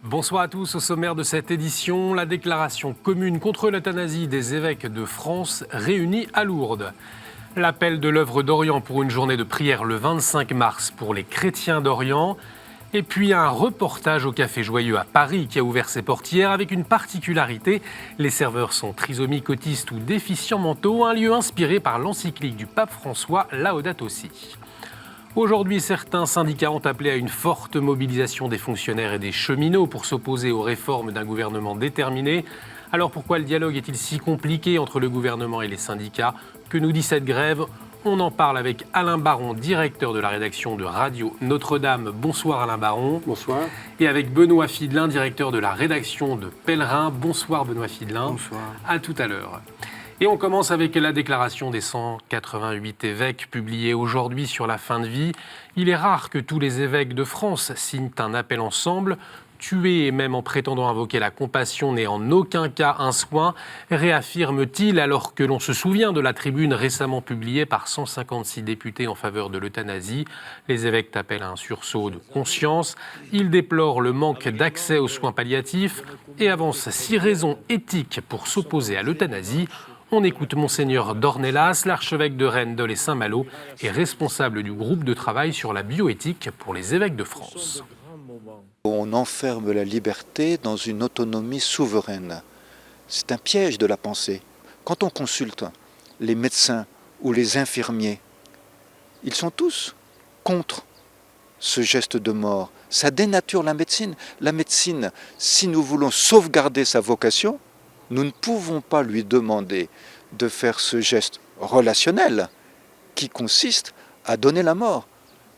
Bonsoir à tous. Au sommaire de cette édition, la déclaration commune contre l'euthanasie des évêques de France réunis à Lourdes. L'appel de l'œuvre d'Orient pour une journée de prière le 25 mars pour les chrétiens d'Orient. Et puis un reportage au Café Joyeux à Paris qui a ouvert ses portes hier avec une particularité. Les serveurs sont trisomiques, autistes ou déficients mentaux, un lieu inspiré par l'encyclique du pape François, Laudato Si. Aujourd'hui, certains syndicats ont appelé à une forte mobilisation des fonctionnaires et des cheminots pour s'opposer aux réformes d'un gouvernement déterminé. Alors pourquoi le dialogue est-il si compliqué entre le gouvernement et les syndicats? Que nous dit cette grève? On en parle avec Alain Baron, directeur de la rédaction de Radio Notre-Dame. Bonsoir Alain Baron. Bonsoir. Et avec Benoît Fidelin, directeur de la rédaction de Pèlerin. Bonsoir Benoît Fidelin. Bonsoir. À tout à l'heure. Et on commence avec la déclaration des 188 évêques publiée aujourd'hui sur la fin de vie. Il est rare que tous les évêques de France signent un appel ensemble. Tuer et même en prétendant invoquer la compassion n'est en aucun cas un soin, réaffirme-t-il alors que l'on se souvient de la tribune récemment publiée par 156 députés en faveur de l'euthanasie. Les évêques appellent à un sursaut de conscience. Ils déplorent le manque d'accès aux soins palliatifs et avancent 6 raisons éthiques pour s'opposer à l'euthanasie. On écoute Monseigneur Dornelas, l'archevêque de Rennes, Dole et Saint-Malo et responsable du groupe de travail sur la bioéthique pour les évêques de France. On enferme la liberté dans une autonomie souveraine. C'est un piège de la pensée. Quand on consulte les médecins ou les infirmiers, ils sont tous contre ce geste de mort. Ça dénature la médecine. La médecine, si nous voulons sauvegarder sa vocation, nous ne pouvons pas lui demander de faire ce geste relationnel qui consiste à donner la mort.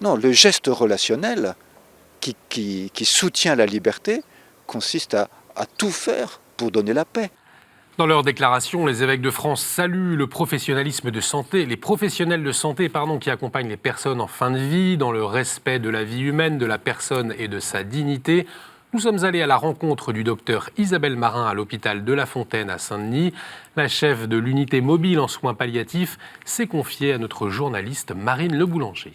Non, le geste relationnel qui soutient la liberté consiste à tout faire pour donner la paix. Dans leur déclaration, les évêques de France saluent le professionnalisme de santé, les professionnels de santé qui accompagnent les personnes en fin de vie, dans le respect de la vie humaine, de la personne et de sa dignité. Nous sommes allés à la rencontre du docteur Isabelle Marin à l'hôpital de La Fontaine à Saint-Denis. La chef de l'unité mobile en soins palliatifs s'est confiée à notre journaliste Marine Le Boulanger.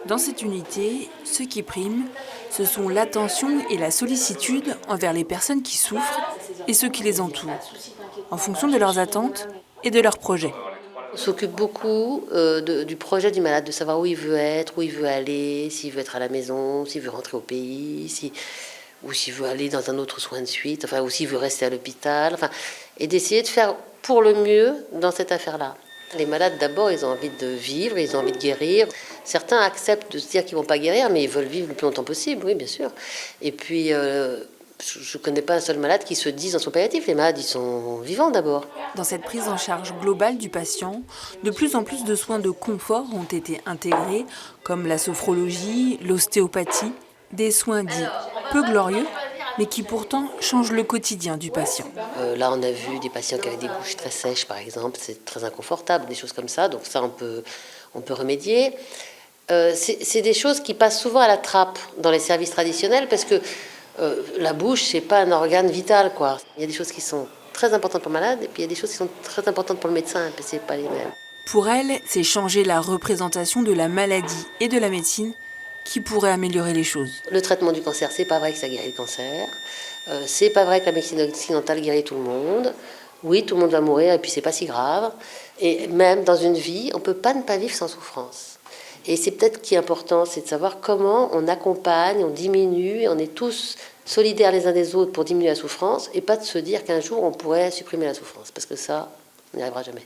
Dans cette unité, ce qui prime, ce sont l'attention et la sollicitude envers les personnes qui souffrent et ceux qui les entourent, en fonction de leurs attentes et de leurs projets. On s'occupe beaucoup du projet du malade, de savoir où il veut être, où il veut aller, s'il veut être à la maison, s'il veut rentrer au pays, ou s'il veut aller dans un autre soin de suite, ou s'il veut rester à l'hôpital, et d'essayer de faire pour le mieux dans cette affaire-là. Les malades, d'abord, ils ont envie de vivre, ils ont envie de guérir. Certains acceptent de se dire qu'ils ne vont pas guérir, mais ils veulent vivre le plus longtemps possible, oui, bien sûr. Et puis, je ne connais pas un seul malade qui se dise en soins palliatifs. Les malades, ils sont vivants d'abord. Dans cette prise en charge globale du patient, de plus en plus de soins de confort ont été intégrés, comme la sophrologie, l'ostéopathie, des soins dits peu glorieux, mais qui pourtant changent le quotidien du patient. Là, on a vu des patients qui avaient des bouches très sèches, par exemple. C'est très inconfortable, des choses comme ça. Donc ça, on peut remédier. C'est des choses qui passent souvent à la trappe dans les services traditionnels, parce que la bouche, c'est pas un organe vital, quoi. Il y a des choses qui sont très importantes pour le malade, et puis il y a des choses qui sont très importantes pour le médecin, et puis c'est pas les mêmes. Pour elle, c'est changer la représentation de la maladie et de la médecine qui pourrait améliorer les choses. Le traitement du cancer, c'est pas vrai que ça guérit le cancer. C'est pas vrai que la médecine occidentale guérit tout le monde. Oui, tout le monde va mourir, et puis c'est pas si grave. Et même dans une vie, on peut pas ne pas vivre sans souffrance. Et c'est peut-être ce qui est important, c'est de savoir comment on accompagne, on diminue, et on est tous solidaires les uns des autres pour diminuer la souffrance, et pas de se dire qu'un jour on pourrait supprimer la souffrance, parce que ça, on n'y arrivera jamais.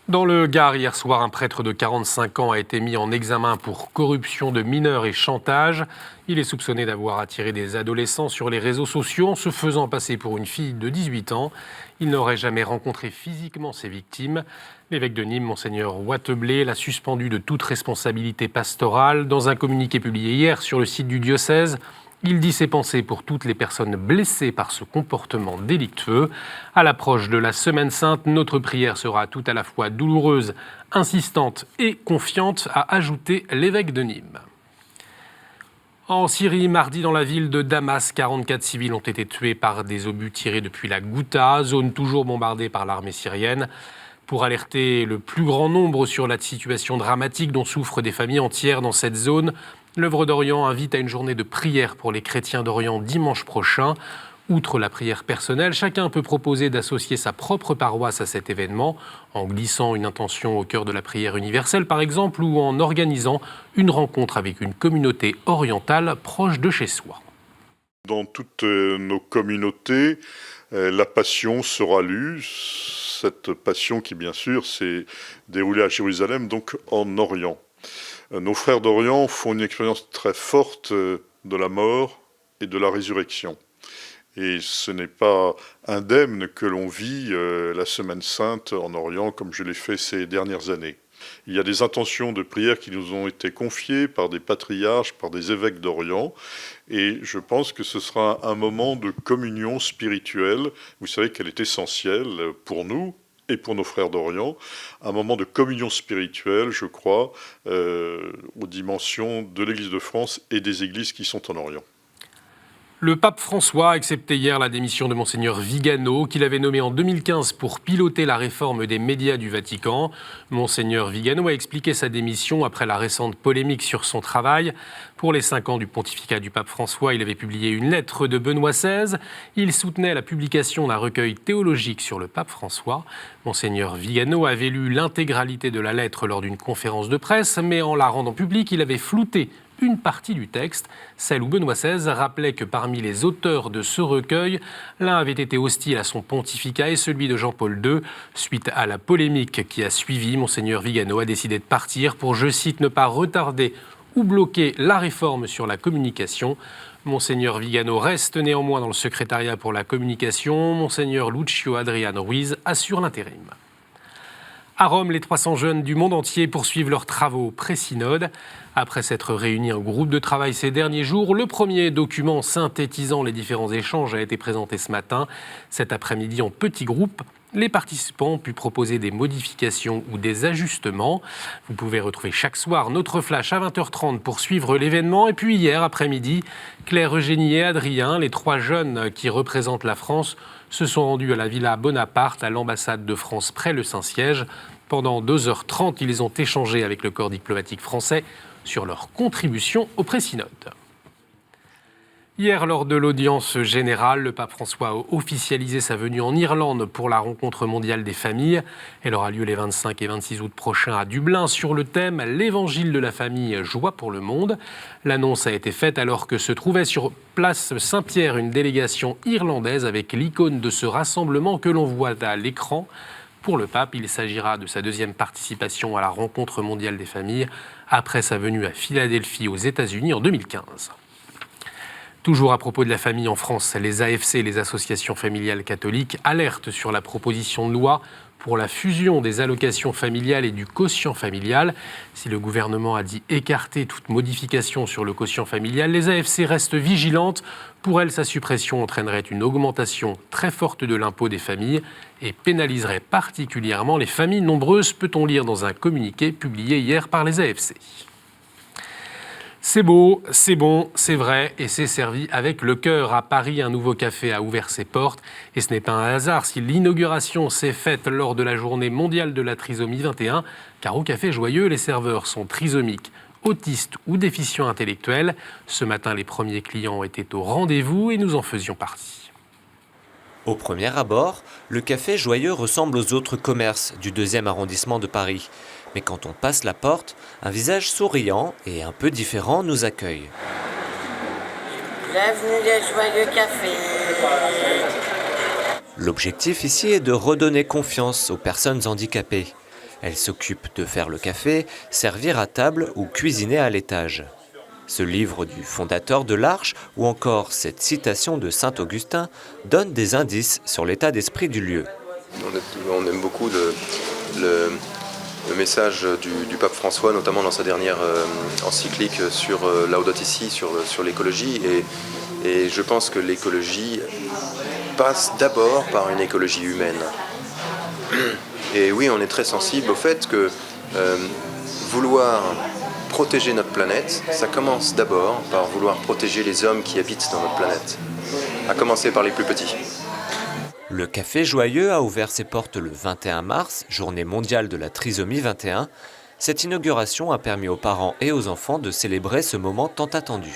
Dans le Gard, hier soir, un prêtre de 45 ans a été mis en examen pour corruption de mineurs et chantage. Il est soupçonné d'avoir attiré des adolescents sur les réseaux sociaux en se faisant passer pour une fille de 18 ans. Il n'aurait jamais rencontré physiquement ses victimes. L'évêque de Nîmes, Monseigneur Watteblé, l'a suspendu de toute responsabilité pastorale. Dans un communiqué publié hier sur le site du diocèse, Il dit ses pensées pour toutes les personnes blessées par ce comportement délictueux. À l'approche de la Semaine Sainte, notre prière sera tout à la fois douloureuse, insistante et confiante, a ajouté l'évêque de Nîmes. En Syrie, mardi, dans la ville de Damas, 44 civils ont été tués par des obus tirés depuis la Ghouta, zone toujours bombardée par l'armée syrienne. Pour alerter le plus grand nombre sur la situation dramatique dont souffrent des familles entières dans cette zone, l'œuvre d'Orient invite à une journée de prière pour les chrétiens d'Orient dimanche prochain. Outre la prière personnelle, chacun peut proposer d'associer sa propre paroisse à cet événement, en glissant une intention au cœur de la prière universelle par exemple, ou en organisant une rencontre avec une communauté orientale proche de chez soi. Dans toutes nos communautés, la Passion sera lue, cette Passion qui bien sûr s'est déroulée à Jérusalem, donc en Orient. Nos frères d'Orient font une expérience très forte de la mort et de la résurrection. Et ce n'est pas indemne que l'on vit la Semaine Sainte en Orient comme je l'ai fait ces dernières années. Il y a des intentions de prière qui nous ont été confiées par des patriarches, par des évêques d'Orient. Et je pense que ce sera un moment de communion spirituelle. Vous savez qu'elle est essentielle pour nous et pour nos frères d'Orient. Un moment de communion spirituelle, je crois, aux dimensions de l'Église de France et des églises qui sont en Orient. Le pape François a accepté hier la démission de Monseigneur Vigano, qu'il avait nommé en 2015 pour piloter la réforme des médias du Vatican. Monseigneur Vigano a expliqué sa démission après la récente polémique sur son travail. Pour les 5 ans du pontificat du pape François, il avait publié une lettre de Benoît XVI. Il soutenait la publication d'un recueil théologique sur le pape François. Monseigneur Vigano avait lu l'intégralité de la lettre lors d'une conférence de presse, mais en la rendant publique, il avait flouté une partie du texte, celle où Benoît XVI rappelait que parmi les auteurs de ce recueil, l'un avait été hostile à son pontificat et celui de Jean-Paul II. Suite à la polémique qui a suivi, Monseigneur Vigano a décidé de partir pour, je cite, ne pas retarder ou bloquer la réforme sur la communication. Monseigneur Vigano reste néanmoins dans le secrétariat pour la communication. Monseigneur Lucio Adriano Ruiz assure l'intérim. À Rome, les 300 jeunes du monde entier poursuivent leurs travaux pré-synode. Après s'être réunis en groupe de travail ces derniers jours, le premier document synthétisant les différents échanges a été présenté ce matin. Cet après-midi, en petits groupes, les participants ont pu proposer des modifications ou des ajustements. Vous pouvez retrouver chaque soir notre flash à 20h30 pour suivre l'événement. Et puis hier après-midi, Claire, Eugénie et Adrien, les 3 jeunes qui représentent la France, se sont rendus à la Villa Bonaparte, à l'ambassade de France près le Saint-Siège. Pendant 2h30, ils ont échangé avec le corps diplomatique français sur leur contribution au pré-synode. Hier, lors de l'audience générale, le pape François a officialisé sa venue en Irlande pour la rencontre mondiale des familles. Elle aura lieu les 25 et 26 août prochains à Dublin sur le thème « L'évangile de la famille, joie pour le monde ». L'annonce a été faite alors que se trouvait sur place Saint-Pierre une délégation irlandaise avec l'icône de ce rassemblement que l'on voit à l'écran. Pour le pape, il s'agira de sa 2e participation à la rencontre mondiale des familles après sa venue à Philadelphie aux États-Unis en 2015. Toujours à propos de la famille en France, les AFC, les associations familiales catholiques, alertent sur la proposition de loi pour la fusion des allocations familiales et du quotient familial. Si le gouvernement a dit écarter toute modification sur le quotient familial, les AFC restent vigilantes. Pour elles, sa suppression entraînerait une augmentation très forte de l'impôt des familles et pénaliserait particulièrement les familles nombreuses, peut-on lire dans un communiqué publié hier par les AFC. C'est beau, c'est bon, c'est vrai et c'est servi avec le cœur. À Paris, un nouveau café a ouvert ses portes et ce n'est pas un hasard si l'inauguration s'est faite lors de la journée mondiale de la trisomie 21, car au Café Joyeux, les serveurs sont trisomiques, autistes ou déficients intellectuels. Ce matin, les premiers clients étaient au rendez-vous et nous en faisions partie. Au premier abord, le Café Joyeux ressemble aux autres commerces du 2e arrondissement de Paris. Mais quand on passe la porte, un visage souriant et un peu différent nous accueille. Bienvenue au Joyeux Café. L'objectif ici est de redonner confiance aux personnes handicapées. Elles s'occupent de faire le café, servir à table ou cuisiner à l'étage. Ce livre du fondateur de l'Arche ou encore cette citation de Saint Augustin donnent des indices sur l'état d'esprit du lieu. On aime beaucoup le message du pape François, notamment dans sa dernière encyclique sur Laudato Si, sur l'écologie. Et je pense que l'écologie passe d'abord par une écologie humaine. Et oui, on est très sensible au fait que vouloir protéger notre planète, ça commence d'abord par vouloir protéger les hommes qui habitent dans notre planète, à commencer par les plus petits. Le Café Joyeux a ouvert ses portes le 21 mars, journée mondiale de la trisomie 21. Cette inauguration a permis aux parents et aux enfants de célébrer ce moment tant attendu.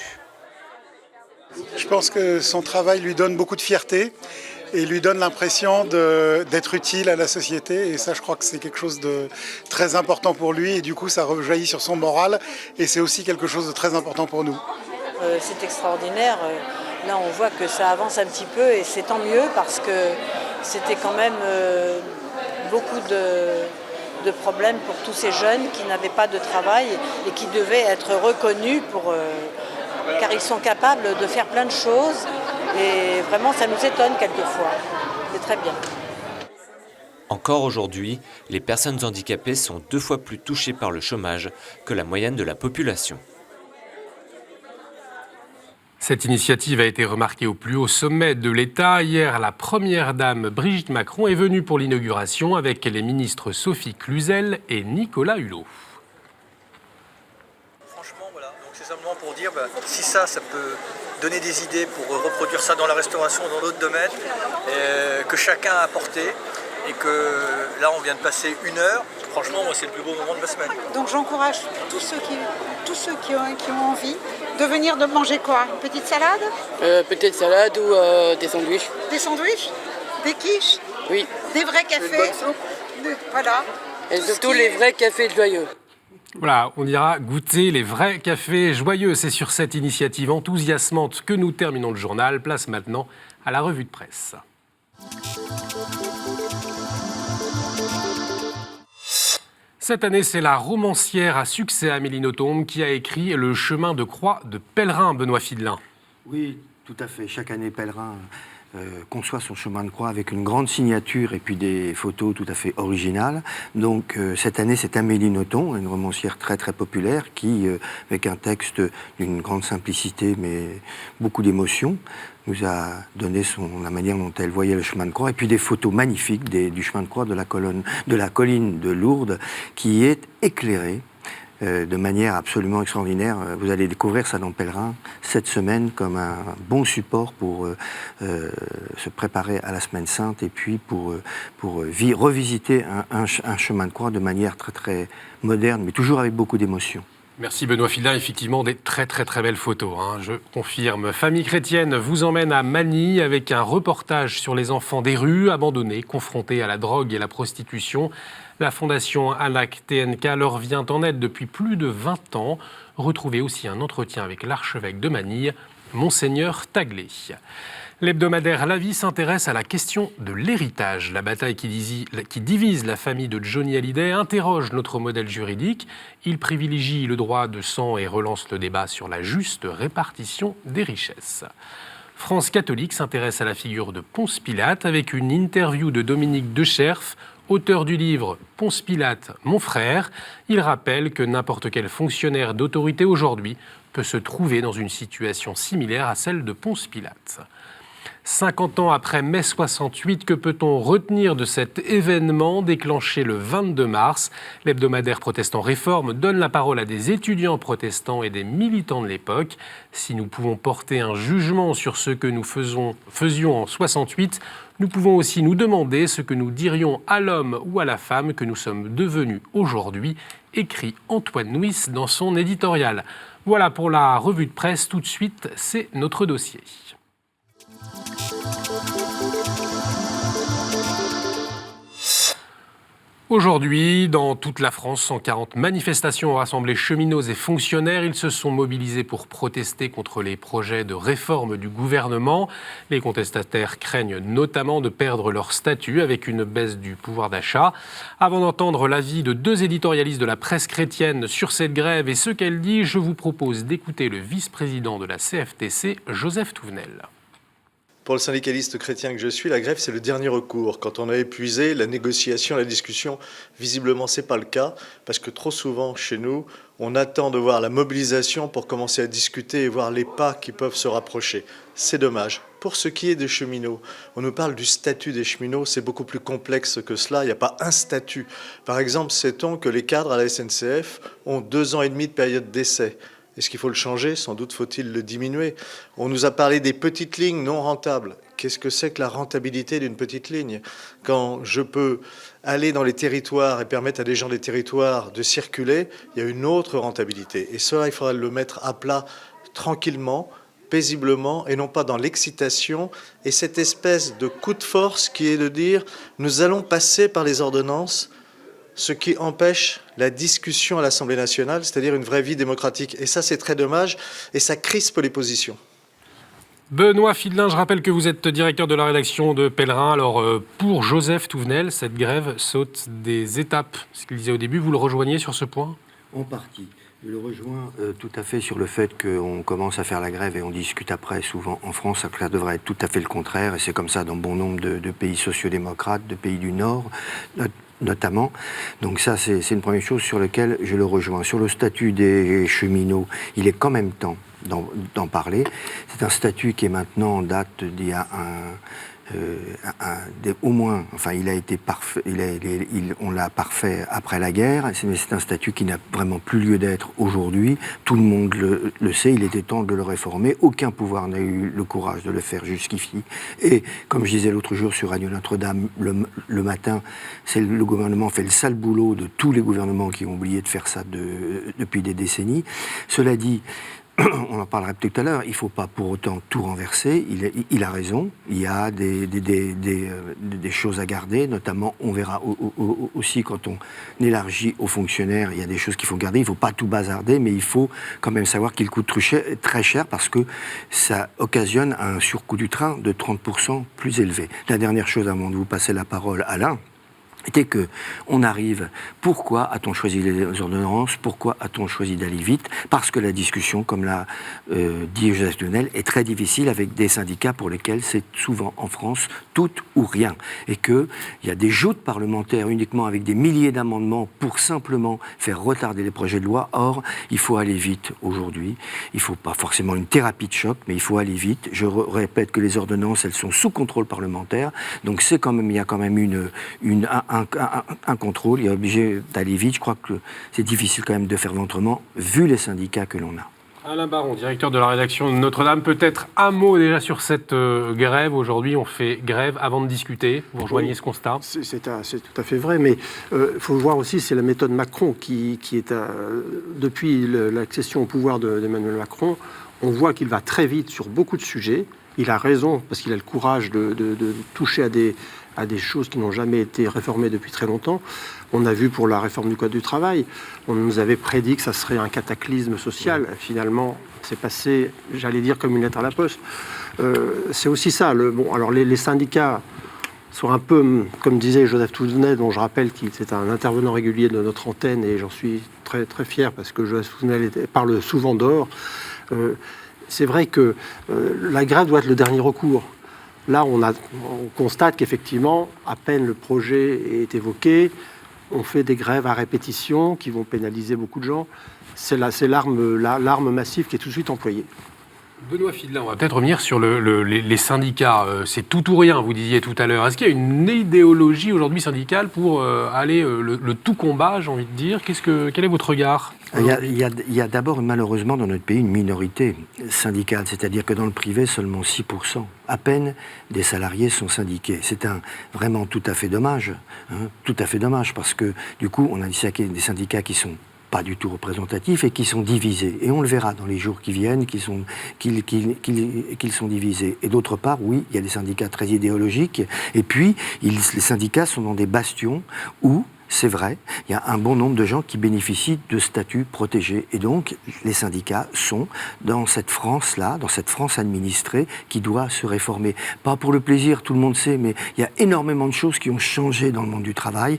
Je pense que son travail lui donne beaucoup de fierté et lui donne l'impression d'être utile à la société. Et ça, je crois que c'est quelque chose de très important pour lui. Et du coup, ça rejaillit sur son moral. Et c'est aussi quelque chose de très important pour nous. C'est extraordinaire. Là, on voit que ça avance un petit peu et c'est tant mieux parce que c'était quand même beaucoup de problèmes pour tous ces jeunes qui n'avaient pas de travail et qui devaient être reconnus car ils sont capables de faire plein de choses et vraiment ça nous étonne quelquefois. C'est très bien. Encore aujourd'hui, les personnes handicapées sont 2 fois plus touchées par le chômage que la moyenne de la population. Cette initiative a été remarquée au plus haut sommet de l'État. Hier, la première dame Brigitte Macron est venue pour l'inauguration avec les ministres Sophie Cluzel et Nicolas Hulot. Franchement, voilà. Donc c'est simplement pour dire si ça peut donner des idées pour reproduire ça dans la restauration, dans d'autres domaines, que chacun a apporté et que là on vient de passer 1 heure. Franchement, moi c'est le plus beau moment de la semaine. Donc j'encourage tous ceux qui ont envie de venir de manger quoi? Une petite salade? Peut-être salade ou des sandwichs. Des sandwichs? Des quiches? Oui. Des vrais cafés? Voilà. Et surtout les vrais cafés joyeux. Voilà, on ira goûter les vrais cafés joyeux. C'est sur cette initiative enthousiasmante que nous terminons le journal. Place maintenant à la revue de presse. Cette année, c'est la romancière à succès Amélie Nothomb qui a écrit Le chemin de croix de Pèlerin, Benoît Fidelin. Oui, tout à fait. Chaque année, Pèlerin conçoit son chemin de croix avec une grande signature et puis des photos tout à fait originales. Donc cette année, c'est Amélie Nothomb, une romancière très très populaire qui, avec un texte d'une grande simplicité mais beaucoup d'émotion, nous a donné la manière dont elle voyait le chemin de croix et puis des photos magnifiques du chemin de croix de la colline de Lourdes qui est éclairée de manière absolument extraordinaire. Vous allez découvrir ça dans Pèlerin cette semaine comme un bon support pour se préparer à la Semaine Sainte et puis pour revisiter un chemin de croix de manière très très moderne mais toujours avec beaucoup d'émotion. Merci Benoît Fidelin, effectivement des très très très belles photos, je confirme. Famille chrétienne vous emmène à Manille avec un reportage sur les enfants des rues abandonnés, confrontés à la drogue et la prostitution. La fondation ANAC TNK leur vient en aide depuis plus de 20 ans. Retrouvez aussi un entretien avec l'archevêque de Manille, Monseigneur Taglé. L'hebdomadaire La Vie s'intéresse à la question de l'héritage. La bataille qui divise la famille de Johnny Hallyday interroge notre modèle juridique. Il privilégie le droit de sang et relance le débat sur la juste répartition des richesses. France catholique s'intéresse à la figure de Ponce Pilate avec une interview de Dominique Decherf, auteur du livre « Ponce Pilate, mon frère ». Il rappelle que n'importe quel fonctionnaire d'autorité aujourd'hui peut se trouver dans une situation similaire à celle de Ponce Pilate. 50 ans après mai 68, que peut-on retenir de cet événement déclenché le 22 mars? L'hebdomadaire protestant Réforme donne la parole à des étudiants protestants et des militants de l'époque. Si nous pouvons porter un jugement sur ce que nous faisions en 68, nous pouvons aussi nous demander ce que nous dirions à l'homme ou à la femme que nous sommes devenus aujourd'hui, écrit Antoine Nuis dans son éditorial. Voilà pour la revue de presse. Tout de suite, c'est notre dossier. Aujourd'hui, dans toute la France, 140 manifestations ont rassemblé cheminots et fonctionnaires. Ils se sont mobilisés pour protester contre les projets de réforme du gouvernement. Les contestataires craignent notamment de perdre leur statut avec une baisse du pouvoir d'achat. Avant d'entendre l'avis de 2 éditorialistes de la presse chrétienne sur cette grève et ce qu'elle dit, je vous propose d'écouter le vice-président de la CFTC, Joseph Touvenel. Pour le syndicaliste chrétien que je suis, la grève, c'est le dernier recours. Quand on a épuisé la négociation, la discussion, visiblement, ce n'est pas le cas, parce que trop souvent, chez nous, on attend de voir la mobilisation pour commencer à discuter et voir les pas qui peuvent se rapprocher. C'est dommage. Pour ce qui est des cheminots, on nous parle du statut des cheminots, c'est beaucoup plus complexe que cela, il n'y a pas un statut. Par exemple, sait-on que les cadres à la SNCF ont 2 ans et demi de période d'essai. Est-ce qu'il faut le changer? Sans doute faut-il le diminuer. On nous a parlé des petites lignes non rentables. Qu'est-ce que c'est que la rentabilité d'une petite ligne? Quand je peux aller dans les territoires et permettre à des gens des territoires de circuler, il y a une autre rentabilité. Et cela, il faudra le mettre à plat tranquillement, paisiblement, et non pas dans l'excitation et cette espèce de coup de force qui est de dire « nous allons passer par les ordonnances », ce qui empêche la discussion à l'Assemblée nationale, c'est-à-dire une vraie vie démocratique. Et ça, c'est très dommage, et ça crispe les positions. Benoît Fidelin, je rappelle que vous êtes directeur de la rédaction de Pèlerin. Alors, pour Joseph Touvenel, cette grève saute des étapes. Ce qu'il disait au début, vous le rejoignez sur ce point? En partie. Je le rejoins tout à fait sur le fait qu'on commence à faire la grève et on discute après. Souvent en France, ça devrait être tout à fait le contraire. Et c'est comme ça dans bon nombre de pays sociodémocrates, de pays du Nord notamment. Donc ça, c'est une première chose sur laquelle je le rejoins. Sur le statut des cheminots, il est quand même temps d'en parler. C'est un statut qui est maintenant en date d'il y a au moins, enfin, il a été parfait, on l'a parfait après la guerre, mais c'est un statut qui n'a vraiment plus lieu d'être aujourd'hui. Tout le monde le sait, il était temps de le réformer. Aucun pouvoir n'a eu le courage de le faire jusqu'ici. Et comme je disais l'autre jour sur Radio Notre-Dame, le matin, le gouvernement fait le sale boulot de tous les gouvernements qui ont oublié de faire ça depuis des décennies. Cela dit, on en parlera tout à l'heure, il ne faut pas pour autant tout renverser, il a raison, il y a des choses à garder, notamment on verra aussi quand on élargit aux fonctionnaires, il y a des choses qu'il faut garder, il ne faut pas tout bazarder, mais il faut quand même savoir qu'il coûte très cher parce que ça occasionne un surcoût du train de 30% plus élevé. La dernière chose avant de vous passer la parole, Alain, était qu'on arrive, pourquoi a-t-on choisi les ordonnances, pourquoi a-t-on choisi d'aller vite? Parce que la discussion, comme l'a dit Joseph Touvenel, est très difficile avec des syndicats pour lesquels c'est souvent en France tout ou rien. Et qu'il y a des joutes parlementaires uniquement avec des milliers d'amendements pour simplement faire retarder les projets de loi. Or, il faut aller vite aujourd'hui. Il ne faut pas forcément une thérapie de choc, mais il faut aller vite. Je répète que les ordonnances, elles sont sous contrôle parlementaire. Donc il y a quand même un contrôle, il est obligé d'aller vite. Je crois que c'est difficile quand même de faire autrement, vu les syndicats que l'on a. Alain Baron, directeur de la rédaction de Notre-Dame, peut-être un mot déjà sur cette grève. Aujourd'hui, on fait grève avant de discuter. Vous rejoignez ce constat? C'est tout à fait vrai, mais il faut voir aussi, c'est la méthode Macron qui est depuis l'accession au pouvoir d'Emmanuel Macron, on voit qu'il va très vite sur beaucoup de sujets. Il a raison, parce qu'il a le courage de toucher à des choses qui n'ont jamais été réformées depuis très longtemps. On a vu pour la réforme du Code du travail, on nous avait prédit que ça serait un cataclysme social. Finalement, c'est passé, j'allais dire, comme une lettre à la poste. C'est aussi ça. Alors les syndicats sont un peu, comme disait Joseph Touvenel, dont je rappelle qu'il est un intervenant régulier de notre antenne, et j'en suis très, très fier, parce que Joseph Touvenel parle souvent d'or. C'est vrai que la grève doit être le dernier recours. Là, on constate qu'effectivement, à peine le projet est évoqué, on fait des grèves à répétition qui vont pénaliser beaucoup de gens. C'est l'arme massive qui est tout de suite employée. Benoît Fidelin, on va peut-être revenir sur les syndicats. C'est tout ou rien, vous disiez tout à l'heure. Est-ce qu'il y a une idéologie aujourd'hui syndicale pour aller le tout combat, j'ai envie de dire? Quel est votre regard? Il y a d'abord, malheureusement, dans notre pays, une minorité syndicale. C'est-à-dire que dans le privé, seulement 6%. À peine des salariés sont syndiqués. C'est vraiment tout à fait dommage. Tout à fait dommage, parce que, du coup, on a des syndicats qui sont pas du tout représentatifs et qui sont divisés. Et on le verra dans les jours qui viennent qu'ils sont divisés. Et d'autre part, oui, il y a des syndicats très idéologiques. Et puis, les syndicats sont dans des bastions où c'est vrai, il y a un bon nombre de gens qui bénéficient de statuts protégés. Et donc, les syndicats sont dans cette France-là, dans cette France administrée, qui doit se réformer. Pas pour le plaisir, tout le monde sait, mais il y a énormément de choses qui ont changé dans le monde du travail.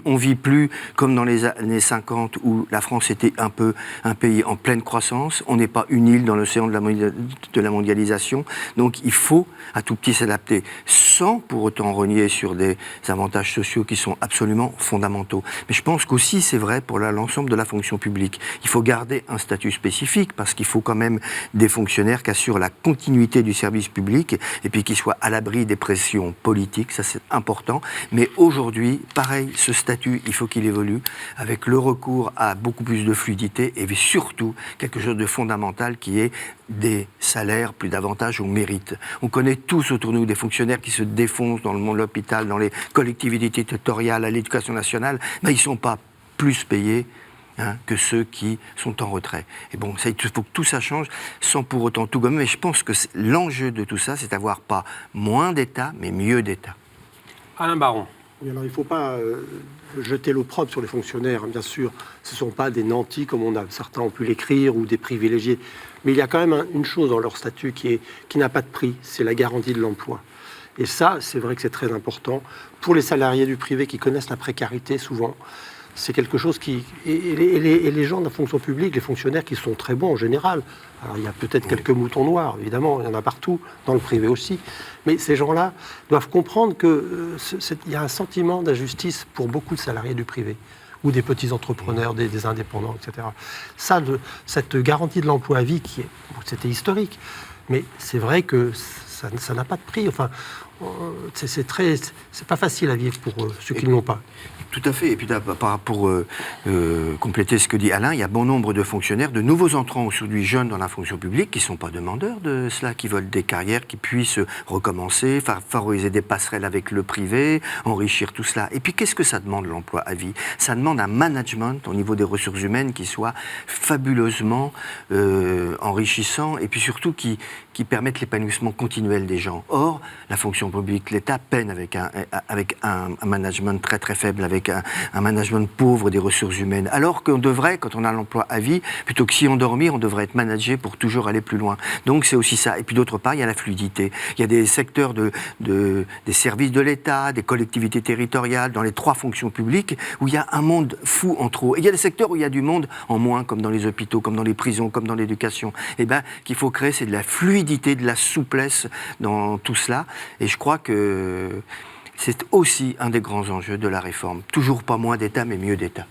On ne vit plus comme dans les années 50, où la France était un peu un pays en pleine croissance. On n'est pas une île dans l'océan de la mondialisation. Donc, il faut à tout petit s'adapter, sans pour autant renier sur des avantages sociaux qui sont absolument fondamentaux. Mais je pense qu'aussi, c'est vrai pour l'ensemble de la fonction publique. Il faut garder un statut spécifique parce qu'il faut quand même des fonctionnaires qui assurent la continuité du service public et puis qui soient à l'abri des pressions politiques, ça c'est important. Mais aujourd'hui, pareil, ce statut, il faut qu'il évolue avec le recours à beaucoup plus de fluidité et surtout quelque chose de fondamental qui est des salaires plus davantage au mérite. On connaît tous autour de nous des fonctionnaires qui se défoncent dans le monde de l'hôpital, dans les collectivités territoriales, à l'éducation nationale, mais ils ne sont pas plus payés que ceux qui sont en retrait. Et bon, il faut que tout ça change sans pour autant tout gommer. Mais je pense que l'enjeu de tout ça, c'est d'avoir pas moins d'État, mais mieux d'État. Alain Baron. Oui, alors il ne faut pas jeter l'opprobre sur les fonctionnaires, bien sûr. Ce ne sont pas des nantis, comme certains ont pu l'écrire, ou des privilégiés. Mais il y a quand même une chose dans leur statut qui n'a pas de prix, c'est la garantie de l'emploi. Et ça, c'est vrai que c'est très important. Pour les salariés du privé qui connaissent la précarité, souvent, c'est quelque chose qui... Et les gens de la fonction publique, les fonctionnaires qui sont très bons en général, alors il y a peut-être quelques moutons noirs, évidemment, il y en a partout, dans le privé aussi, mais ces gens-là doivent comprendre qu'il y a un sentiment d'injustice pour beaucoup de salariés du privé, ou des petits entrepreneurs, des indépendants, etc. Ça, cette garantie de l'emploi à vie, c'était historique, mais c'est vrai que ça n'a pas de prix. Enfin, c'est pas facile à vivre pour ceux qui ne l'ont pas. Tout à fait. Et puis pour compléter ce que dit Alain, il y a bon nombre de fonctionnaires, de nouveaux entrants aujourd'hui jeunes dans la fonction publique qui ne sont pas demandeurs de cela, qui veulent des carrières qui puissent recommencer, favoriser des passerelles avec le privé, enrichir tout cela. Et puis qu'est-ce que ça demande l'emploi à vie? Ça demande un management au niveau des ressources humaines qui soit fabuleusement enrichissant et puis surtout qui permette l'épanouissement continuel des gens. Or, la fonction publique, l'État peine avec un management très très faible, avec un management pauvre des ressources humaines. Alors qu'on devrait, quand on a l'emploi à vie, plutôt que s'y endormir, on devrait être managé pour toujours aller plus loin. Donc c'est aussi ça. Et puis d'autre part, il y a la fluidité. Il y a des secteurs des services de l'État, des collectivités territoriales, dans les 3 fonctions publiques, où il y a un monde fou en trop. Et il y a des secteurs où il y a du monde en moins, comme dans les hôpitaux, comme dans les prisons, comme dans l'éducation. Et bien, qu'il faut créer, c'est de la fluidité, de la souplesse dans tout cela. Et je crois que c'est aussi un des grands enjeux de la réforme. Toujours pas moins d'État, mais mieux d'État.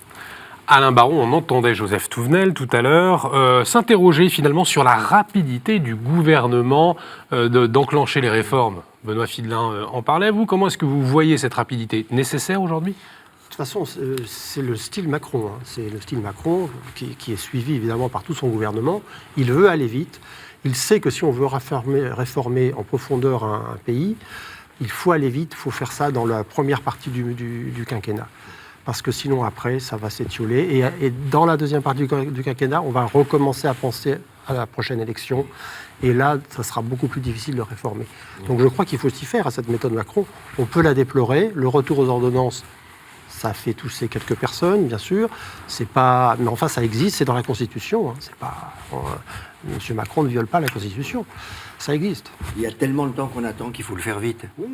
Alain Baron, on entendait Joseph Touvenel tout à l'heure s'interroger finalement sur la rapidité du gouvernement d'enclencher les réformes. Benoît Fidelin en parlait, vous. Comment est-ce que vous voyez cette rapidité nécessaire aujourd'hui ? De toute façon, c'est le style Macron. C'est le style Macron qui est suivi évidemment par tout son gouvernement. Il veut aller vite. Il sait que si on veut réformer en profondeur un pays, il faut aller vite, il faut faire ça dans la première partie du quinquennat. Parce que sinon, après, ça va s'étioler. Et dans la deuxième partie du quinquennat, on va recommencer à penser à la prochaine élection. Et là, ça sera beaucoup plus difficile de réformer. Donc je crois qu'il faut s'y faire à cette méthode Macron. On peut la déplorer. Le retour aux ordonnances, ça fait tousser quelques personnes, bien sûr. C'est pas... Mais enfin, ça existe, c'est dans la Constitution. C'est pas... Monsieur Macron ne viole pas la Constitution. Ça existe. Il y a tellement de temps qu'on attend qu'il faut le faire vite. Oui.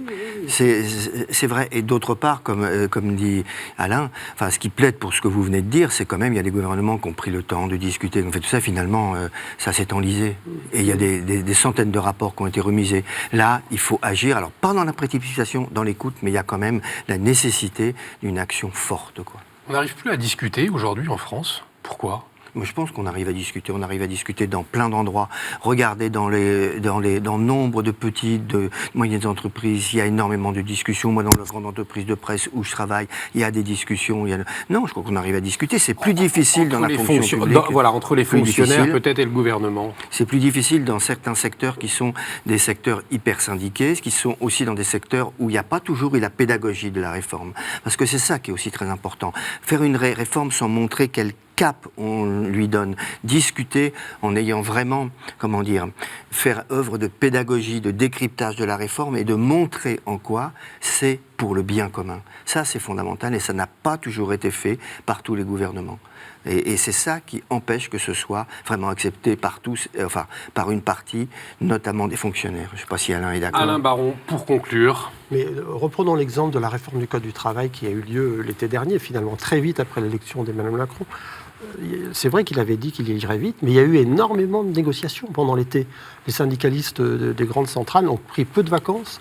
C'est vrai. Et d'autre part, comme dit Alain, ce qui plaide pour ce que vous venez de dire, c'est quand même, il y a des gouvernements qui ont pris le temps de discuter. En fait, tout ça, finalement, ça s'est enlisé. Et il y a des centaines de rapports qui ont été remisés. Là, il faut agir. Alors, pas dans la précipitation, dans l'écoute, mais il y a quand même la nécessité d'une action forte, quoi. On n'arrive plus à discuter aujourd'hui en France. Pourquoi ? Moi, je pense qu'on arrive à discuter. On arrive à discuter dans plein d'endroits. Regardez dans nombre de petites, de moyennes entreprises, il y a énormément de discussions. Moi, dans la grande entreprise de presse où je travaille, il y a des discussions. Non, je crois qu'on arrive à discuter. C'est plus difficile dans la fonction publique. Entre les fonctionnaires, peut-être, et le gouvernement. C'est plus difficile dans certains secteurs qui sont des secteurs hyper syndiqués, qui sont aussi dans des secteurs où il n'y a pas toujours eu la pédagogie de la réforme. Parce que c'est ça qui est aussi très important. Faire une réforme sans montrer quel cap on lui donne, discuter en ayant vraiment, faire œuvre de pédagogie, de décryptage de la réforme et de montrer en quoi c'est pour le bien commun. Ça, c'est fondamental et ça n'a pas toujours été fait par tous les gouvernements. Et c'est ça qui empêche que ce soit vraiment accepté par tous, enfin, par une partie, notamment des fonctionnaires. Je ne sais pas si Alain est d'accord. Alain Baron, pour conclure. Mais reprenons l'exemple de la réforme du Code du travail qui a eu lieu l'été dernier, finalement, très vite après l'élection d'Emmanuel Macron. C'est vrai qu'il avait dit qu'il irait vite, mais il y a eu énormément de négociations pendant l'été. Les syndicalistes des grandes centrales ont pris peu de vacances.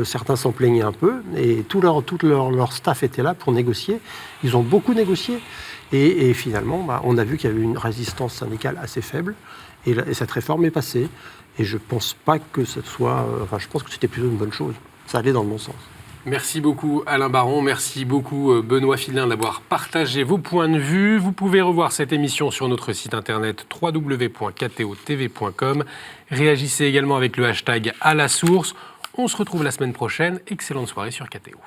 Certains s'en plaignaient un peu, et tout leur staff était là pour négocier. Ils ont beaucoup négocié. Et finalement, on a vu qu'il y avait une résistance syndicale assez faible, et cette réforme est passée. Et je pense pas que ce soit... je pense que c'était plutôt une bonne chose. Ça allait dans le bon sens. Merci beaucoup Alain Baron, merci beaucoup Benoît Filin d'avoir partagé vos points de vue. Vous pouvez revoir cette émission sur notre site internet www.ktotv.com. Réagissez également avec le hashtag à la source. On se retrouve la semaine prochaine. Excellente soirée sur KTO.